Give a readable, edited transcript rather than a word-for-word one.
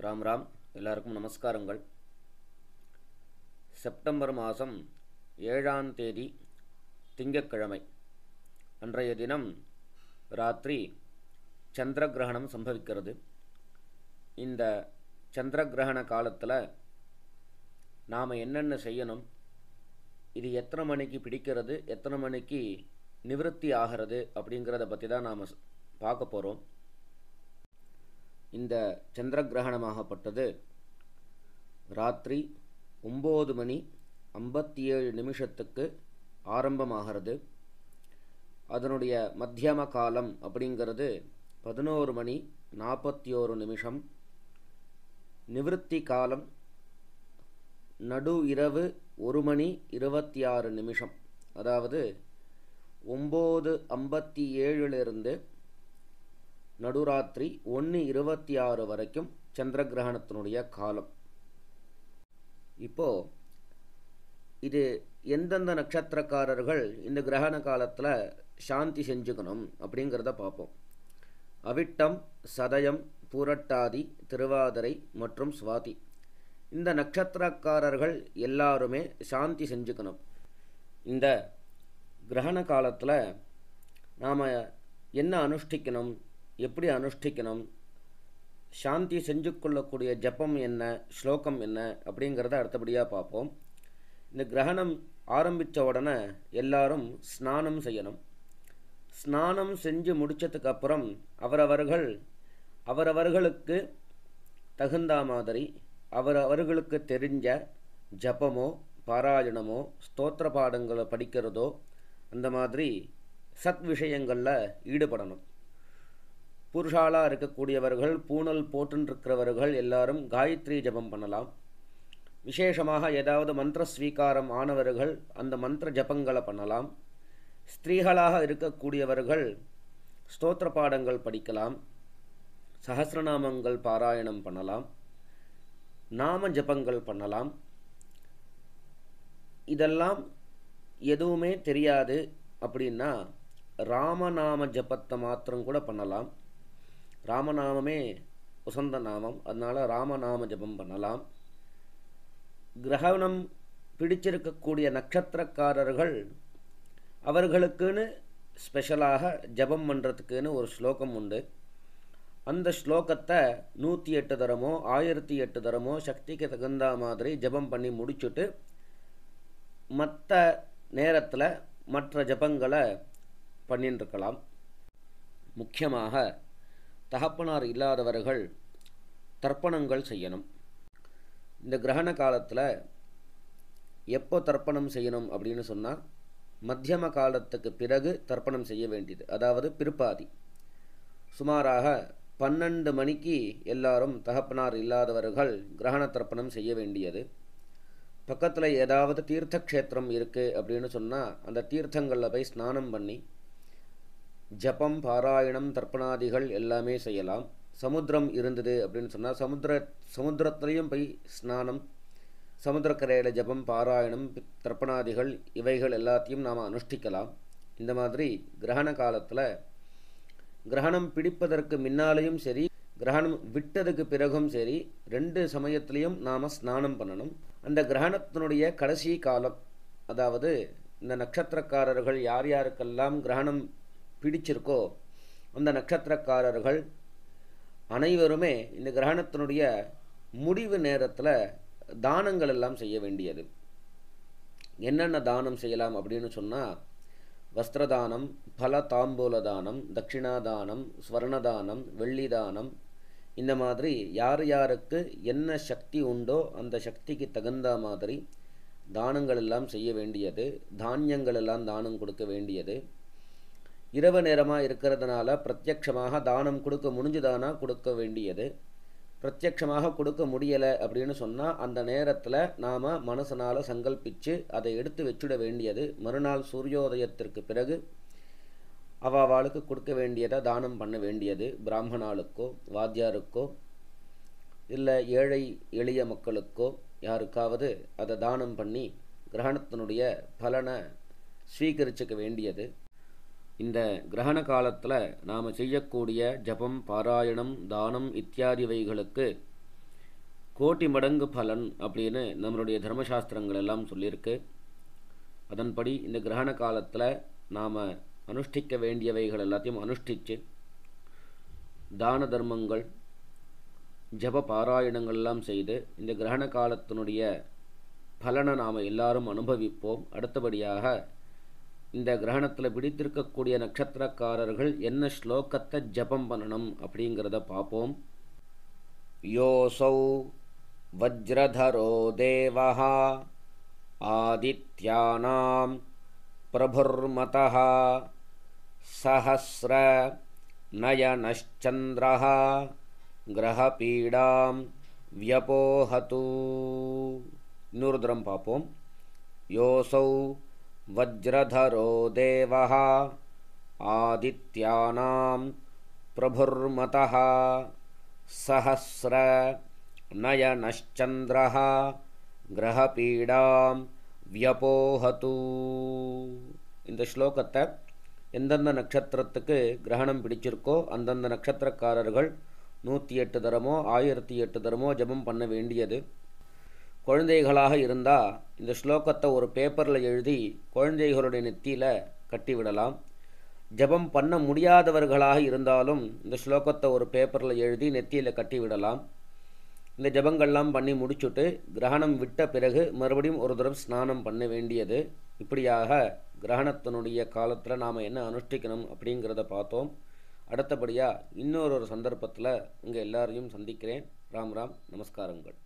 ராம் ராம். எல்லாருக்கும் நமஸ்காரங்கள். செப்டம்பர் மாதம் 7ஆம் தேதி திங்கட்கிழமை அன்றைய தினம் ராத்திரி சந்திரகிரகணம் சம்பவிக்கிறது. இந்த சந்திரகிரகண காலத்தில் நாம் என்னென்ன செய்யணும், இது எத்தனை மணிக்கு பிடிக்கிறது, எத்தனை மணிக்கு நிவர்த்தி ஆகிறது அப்படிங்கிறத பற்றி தான் நாம் பார்க்க போகிறோம். இந்த சந்திரகிரகணமாகப்பட்டது ராத்திரி 9:57 ஆரம்பமாகிறது. அதனுடைய மத்தியம காலம் அப்படிங்கிறது 11:41. நிவர்த்தி காலம் நடு இரவு 1:26. அதாவது 9:57 நடுராத்திரி 1:26 வரைக்கும் சந்திரகிரகணத்தினுடைய காலம். இப்போது இது எந்தெந்த நட்சத்திரக்காரர்கள் இந்த கிரகண காலத்தில் சாந்தி செஞ்சுக்கணும் அப்படிங்கிறத பார்ப்போம். அவிட்டம், சதயம், பூரட்டாதி, திருவாதிரை மற்றும் சுவாதி, இந்த நட்சத்திரக்காரர்கள் எல்லாருமே சாந்தி செஞ்சுக்கணும். இந்த கிரகண காலத்தில் நாம் என்ன அனுஷ்டிக்கணும், எப்படி அனுஷ்டிக்கணும், சாந்தி செஞ்சு கொள்ளக்கூடிய ஜபம் என்ன, ஸ்லோகம் என்ன அப்படிங்கிறத அடுத்தபடியாக பார்ப்போம். இந்த கிரகணம் ஆரம்பித்த உடனே எல்லாரும் ஸ்நானம் செய்யணும். ஸ்நானம் செஞ்சு முடித்ததுக்கு அப்புறம் அவரவர்களுக்கு தகுந்த மாதிரி அவரவர்களுக்கு தெரிஞ்ச ஜபமோ பாராயணமோ ஸ்தோத்திர பாடங்களை படிக்கிறதோ அந்த மாதிரி சத் விஷயங்களில் ஈடுபடணும். புருஷாலாக இருக்கக்கூடியவர்கள், பூணல் போட்டுருக்கிறவர்கள் எல்லாரும் காயத்ரி ஜபம் பண்ணலாம். விசேஷமாக ஏதாவது மந்திர ஸ்வீகாரம் ஆனவர்கள் அந்த மந்திர ஜபங்களை பண்ணலாம். ஸ்திரீகளாக இருக்கக்கூடியவர்கள் ஸ்தோத்திர பாடங்கள் படிக்கலாம், சஹஸ்ரநாமங்கள் பாராயணம் பண்ணலாம், நாம ஜபங்கள் பண்ணலாம். இதெல்லாம் எதுவுமே தெரியாது அப்படின்னா ராமநாம ஜபத்தை மாத்திரம் கூட பண்ணலாம். ராமநாமமே உசந்த நாமம், அதனால் ராமநாம ஜபம் பண்ணலாம். கிரகணம் பிடிச்சிருக்கக்கூடிய நட்சத்திரக்காரர்கள் அவர்களுக்குன்னு ஸ்பெஷலாக ஜபம் பண்ணுறதுக்குன்னு ஒரு ஸ்லோகம் உண்டு. அந்த ஸ்லோகத்தை 108 தரமோ 1008 தரமோ சக்திக்கு தகுந்த மாதிரி ஜபம் பண்ணி முடிச்சுட்டு மற்ற நேரத்தில் மற்ற ஜபங்களை பண்ணிட்டுருக்கலாம். முக்கியமாக தகப்பனார் இல்லாதவர்கள் தர்ப்பணங்கள் செய்யணும். இந்த கிரகண காலத்தில் எப்போ தர்ப்பணம் செய்யணும் அப்படின்னு சொன்னால் மத்தியம காலத்துக்கு பிறகு தர்ப்பணம் செய்ய வேண்டியது, அதாவது பிற்பாதி. சுமாராக 12 மணிக்கு எல்லாரும் தகப்பனார் இல்லாதவர்கள் கிரகண தர்ப்பணம் செய்ய வேண்டியது. பக்கத்தில் ஏதாவது தீர்த்த க்ஷேத்திரம் இருக்குது அப்படின்னு சொன்னால் அந்த தீர்த்தங்களில் போய் ஸ்நானம் பண்ணி ஜபம் பாராயணம் தர்ப்பணாதிகள் எல்லாமே செய்யலாம். சமுத்திரம் இருந்தது அப்படின்னு சொன்னால் சமுத்திரத்துலேயும் போய் ஸ்நானம், சமுத்திரக்கரையில் ஜபம் பாராயணம் தர்ப்பணாதிகள் இவைகள் எல்லாத்தையும் நாம் அனுஷ்டிக்கலாம். இந்த மாதிரி கிரகண காலத்தில் கிரகணம் பிடிப்பதற்கு முன்னாலேயும் சரி, கிரகணம் விட்டதுக்கு பிறகும் சரி, 2 சமயத்திலையும் நாம் ஸ்நானம் பண்ணணும். அந்த கிரகணத்தினுடைய கடைசி காலம், அதாவது இந்த நட்சத்திரக்காரர்கள் யார் யாருக்கெல்லாம் கிரகணம் பிடிச்சிருக்கோ அந்த நட்சத்திரக்காரர்கள் அனைவருமே இந்த கிரகணத்தினுடைய முடிவு நேரத்தில் தானங்கள் எல்லாம் செய்ய வேண்டியது. என்னென்ன தானம் செய்யலாம் அப்படின்னு சொன்னால் வஸ்திரதானம், பல தாம்பூல தானம், தட்சிணாதானம், ஸ்வர்ணதானம், வெள்ளி தானம், இந்த மாதிரி யார் யாருக்கு என்ன சக்தி உண்டோ அந்த சக்திக்கு தகுந்த மாதிரி தானங்கள் எல்லாம் செய்ய வேண்டியது. தானியங்கள் எல்லாம் தானம் கொடுக்க வேண்டியது. இரவு நேரமாக இருக்கிறதுனால பிரத்யட்சமாக தானம் கொடுக்க முடிஞ்சுதானா கொடுக்க வேண்டியது. பிரத்யட்சமாக கொடுக்க முடியலை அப்படின்னு சொன்னால் அந்த நேரத்தில் நாம் மனசனால் சங்கல்பித்து அதை எடுத்து வச்சுட வேண்டியது. மறுநாள் சூரியோதயத்திற்கு பிறகு அவாளுக்கு கொடுக்க வேண்டியதை தானம் பண்ண வேண்டியது. பிராமணாளுக்கோ வாத்தியாருக்கோ இல்லை ஏழை எளிய மக்களுக்கோ யாருக்காவது அதை தானம் பண்ணி கிரகணத்தினுடைய பலனை ஸ்வீகரிச்சுக்க வேண்டியது. இந்த கிரகண காலத்தில் நாம் செய்யக்கூடிய ஜபம் பாராயணம் தானம் இத்தியாதிவைகளுக்கு கோட்டி மடங்கு பலன் அப்படின்னு நம்மளுடைய தர்மசாஸ்திரங்கள் எல்லாம் சொல்லியிருக்கு. அதன்படி இந்த கிரகண காலத்தில் நாம் அனுஷ்டிக்க வேண்டியவைகள் எல்லாத்தையும் அனுஷ்டித்து தான தர்மங்கள் ஜப பாராயணங்கள் எல்லாம் செய்து இந்த கிரகண காலத்தினுடைய பலனை நாம் எல்லாரும் அனுபவிப்போம். அடுத்தபடியாக இந்த கிரகணத்தில் பிடித்திருக்கக்கூடிய நட்சத்திரக்காரர்கள் என்ன ஸ்லோகத்தை ஜபம் பண்ணணும் அப்படிங்கிறத பார்ப்போம். யோசௌ வஜ்ரதரோ தேவஹ ஆதித்யானாம் பிரபுர்மதஹ சஹஸ்ர நயனச்சந்திரஹ கிரகபீடாம் வியபோஹது. இன்னொரு தரம் பார்ப்போம். யோசௌ வஜ்ரதரோ தேவஹ ஆதித்யானாம் பிரபுர்மதஹ சஹஸ்ர நயனச்சந்திரஹ கிரகபீடாம் வியபோஹது. இந்த ஸ்லோகத்தை எந்தெந்த நட்சத்திரத்துக்கு கிரகணம் பிடிச்சிருக்கோ அந்தந்த நட்சத்திரக்காரர்கள் 108 தரமோ 1008 தரமோ ஜபம் பண்ண வேண்டியது. குழந்தைகளாக இருந்தால் இந்த ஸ்லோகத்தை ஒரு பேப்பரில் எழுதி குழந்தைகளுடைய நெத்தியில் கட்டிவிடலாம். ஜபம் பண்ண முடியாதவர்களாக இருந்தாலும் இந்த ஸ்லோகத்தை ஒரு பேப்பரில் எழுதி நெத்தியில் கட்டிவிடலாம். இந்த ஜபங்கள்லாம் பண்ணி முடிச்சுட்டு கிரகணம் விட்ட பிறகு மறுபடியும் ஒரு தடவை ஸ்நானம் பண்ண வேண்டியது. இப்படியாக கிரகணத்தினுடைய காலத்தில் நாம் என்ன அனுஷ்டிக்கணும் அப்படிங்கிறத பார்த்தோம். அடுத்தபடியாக இன்னொரு சந்தர்ப்பத்தில் உங்கள் எல்லாரையும் சந்திக்கிறேன். ராம் ராம், நமஸ்காரங்கள்.